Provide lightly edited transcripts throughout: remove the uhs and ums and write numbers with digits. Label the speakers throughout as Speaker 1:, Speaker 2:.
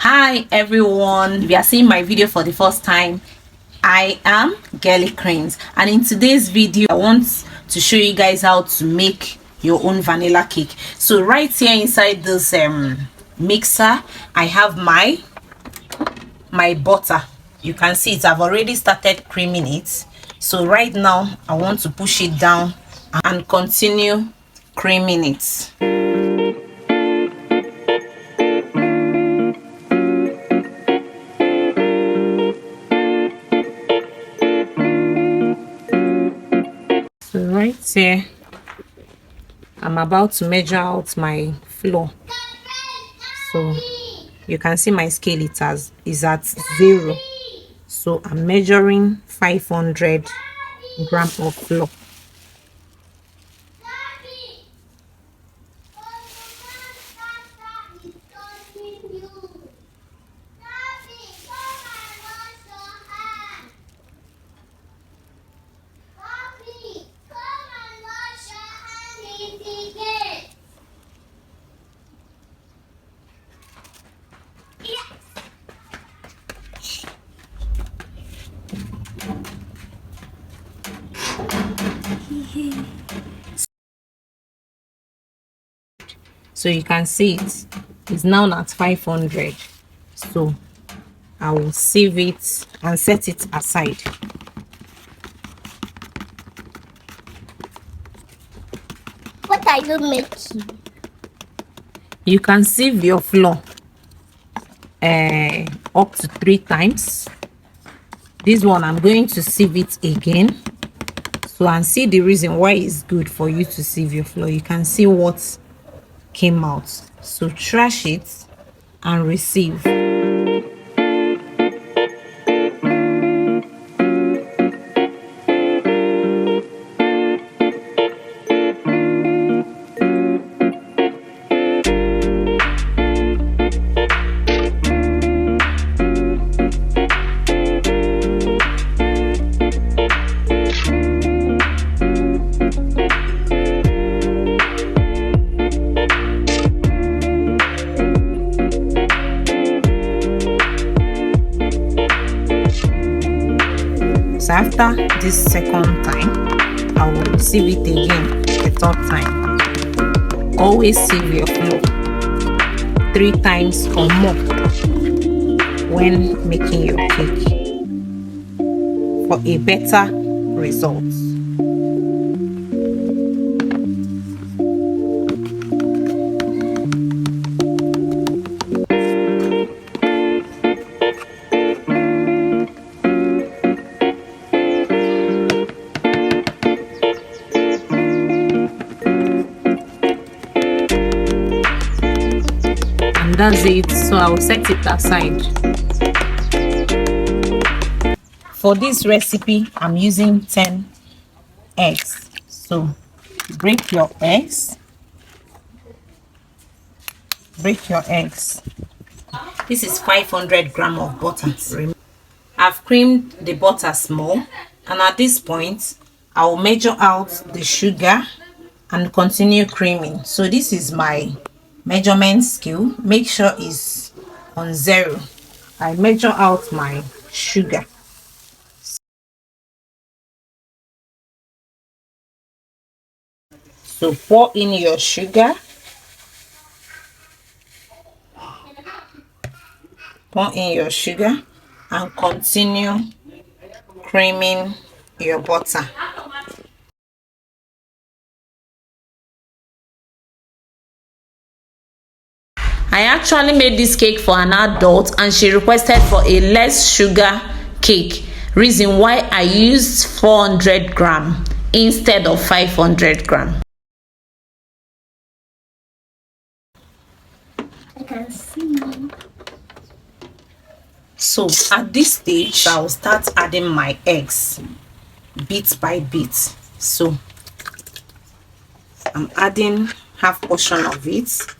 Speaker 1: Hi everyone, if you are seeing my video for the first time, I am Girly Cranes, and in today's video I want to show you guys how to make your own vanilla cake. So right here inside this mixer, I have my butter. You can see it, I've already started creaming it. So right now I want to push it down and continue creaming it. So right here, I'm about to measure out my flour. So you can see my scale is at 0. So I'm measuring 500 grams of flour. So you can see it's now at 500. So I will save it and set it aside.
Speaker 2: What are you making?
Speaker 1: You can sieve your flour up to 3 times. This one I'm going to sieve it again, so and see the reason why it's good for you to sieve your flour. You can see what came out. So trash it and receive. So after this second time, I will sieve it again the third time. Always sieve your flour 3 times or more when making your cake for a better result. That's it. So I will set it aside. For this recipe I'm using 10 eggs. So break your eggs. This is 500 grams of butter. I've creamed the butter small, and at this point I will measure out the sugar and continue creaming. So this is my measurement scale. Make sure it's on 0. I measure out my sugar. So pour in your sugar. And continue creaming your butter. I actually made this cake for an adult, and she requested for a less sugar cake. Reason why I used 400 grams instead of 500 grams.
Speaker 2: I can see.
Speaker 1: So at this stage, I will start adding my eggs bit by bit. So I'm adding half portion of it.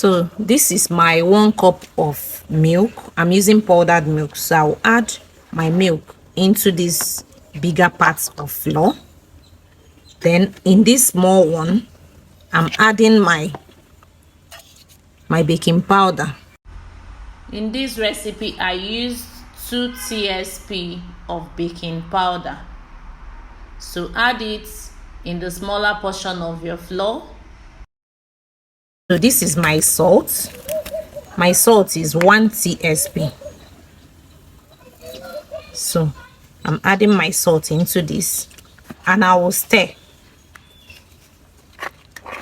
Speaker 1: So this is my 1 cup of milk. I'm using powdered milk, so I'll add my milk into this bigger parts of flour. Then in this small one, I'm adding my baking powder. In this recipe, I used 2 tsp of baking powder. So add it in the smaller portion of your flour. So this is my salt. My salt is 1 tsp. So I'm adding my salt into this and I will stir.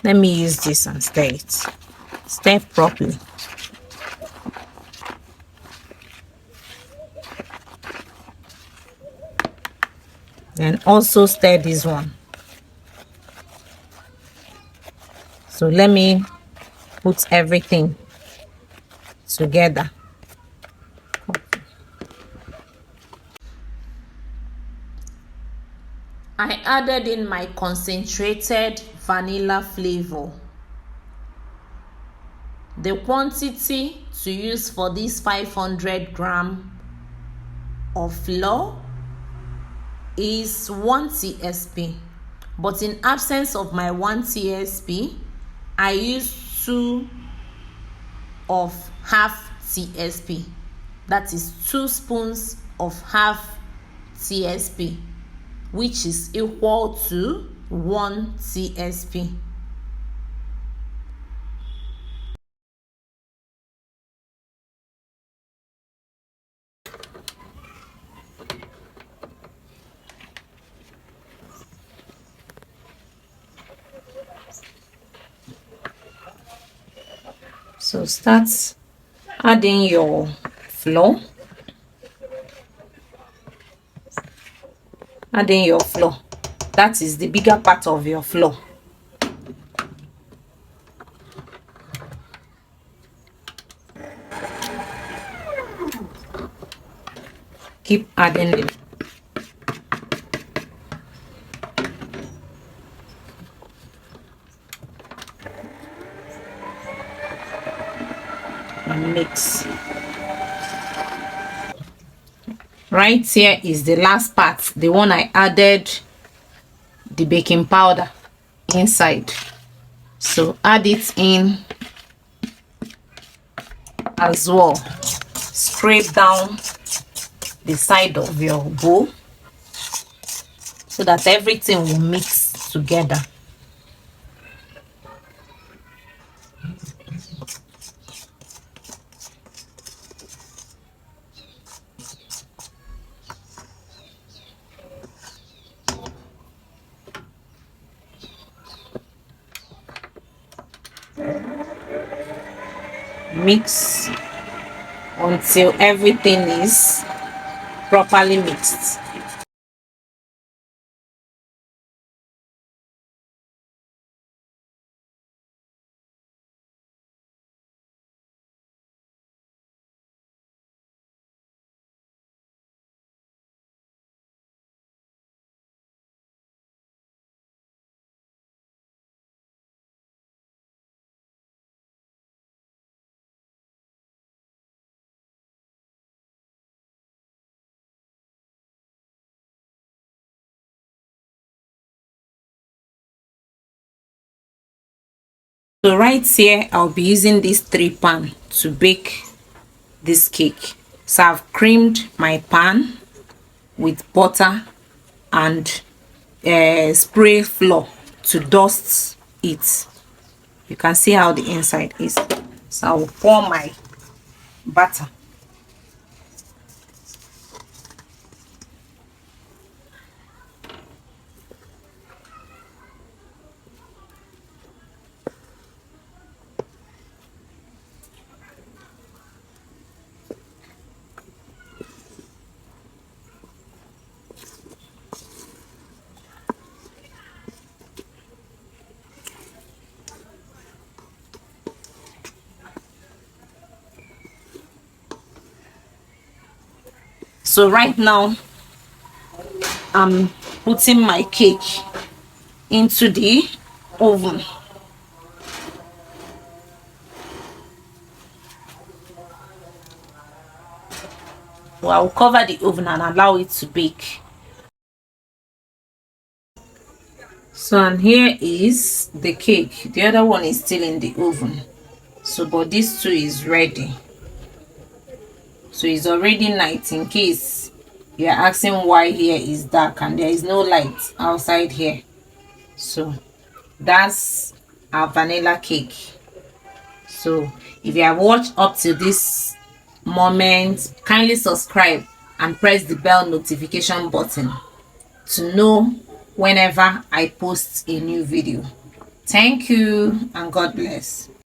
Speaker 1: Let me use this and stir it. Stir properly. Then also stir this one. So let me put everything together. I added in my concentrated vanilla flavor. The quantity to use for this 500 gram of flour is 1 tsp, but in absence of my 1 tsp, I use 2 of half tsp. That is 2 spoons of half tsp, which is equal to 1 tsp. So start adding your flour. Adding your flour. That is the bigger part of your flour. Keep adding it. And mix. Right here is the last part, the one I added the baking powder inside. So add it in as well. Scrape down the side of your bowl so that everything will mix together. Mix until everything is properly mixed. So right here, I'll be using these 3 pans to bake this cake. So I've creamed my pan with butter and spray flour to dust it. You can see how the inside is. So I will pour my butter. So right now, I'm putting my cake into the oven. Well, I'll cover the oven and allow it to bake. So, and here is the cake. The other one is still in the oven. So, but this two is ready. So it's already night, in case you're asking why here is dark and there is no light outside here. So that's our vanilla cake. So if you have watched up to this moment, kindly subscribe and press the bell notification button to know whenever I post a new video. Thank you and God bless.